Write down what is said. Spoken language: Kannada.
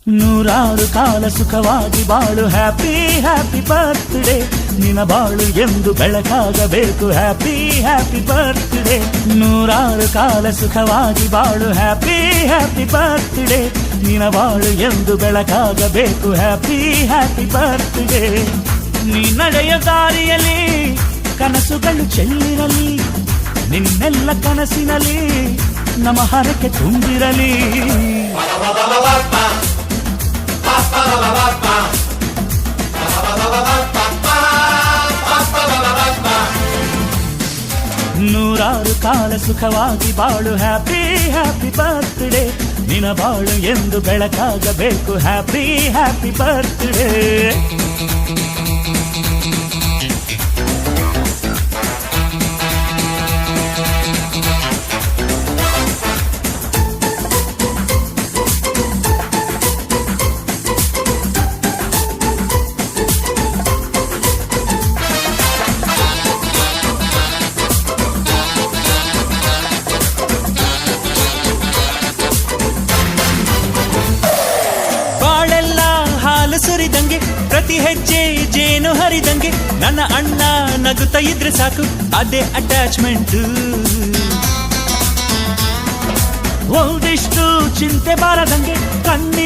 ನೂರಾರು ಕಾಲ ಸುಖವಾಗಿ ಬಾಳು ಹ್ಯಾಪಿ ಹ್ಯಾಪಿ ಬರ್ತ್ಡೇ ನಿನ ಬಾಳು ಎಂದು ಬೆಳಕಾಗಬೇಕು ಹ್ಯಾಪಿ ಹ್ಯಾಪಿ ಬರ್ತ್ಡೇ ನೂರಾರು ಕಾಲ ಸುಖವಾಗಿ ಬಾಳು ಹ್ಯಾಪಿ ಹ್ಯಾಪಿ ಬರ್ತ್ಡೇ ನಿನ ಬಾಳು ಎಂದು ಬೆಳಕಾಗಬೇಕು ಹ್ಯಾಪಿ ಹ್ಯಾಪಿ ಬರ್ತ್ಡೇ ನೀ ನಡೆಯ ದಾರಿಯಲ್ಲಿ ಕನಸುಗಳು ಚೆಲ್ಲಿರಲಿ ನಿನ್ನೆಲ್ಲ ಕನಸಿನಲ್ಲಿ ನಮ್ಮ ಹರಕೆ ತುಂಬಿರಲಿ ನೂರಾರು ಕಾಲ ಸುಖವಾಗಿ ಬಾಳು ಹ್ಯಾಪಿ ಹ್ಯಾಪಿ ಬರ್ತ್ಡೇ ನಿನ ಬಾಳು ಎಂದು ಬೆಳಕಾಗಬೇಕು ಹ್ಯಾಪಿ ಹ್ಯಾಪಿ ಬರ್ತ್ಡೇ ಸುರಿದಂಗೆ ಪ್ರತಿ ಹೆಜ್ಜೆ ಜೇನು ಹರಿದಂಗೆ ನನ್ನ ಅಣ್ಣ ನಗುತ್ತಾ ಇದ್ರೆ ಸಾಕು ಅದೇ ಅಟ್ಯಾಚ್ಮೆಂಟ್ ಒಂದಿಷ್ಟು ಚಿಂತೆ ಬಾರದಂಗೆ ಕಣ್ಣಿ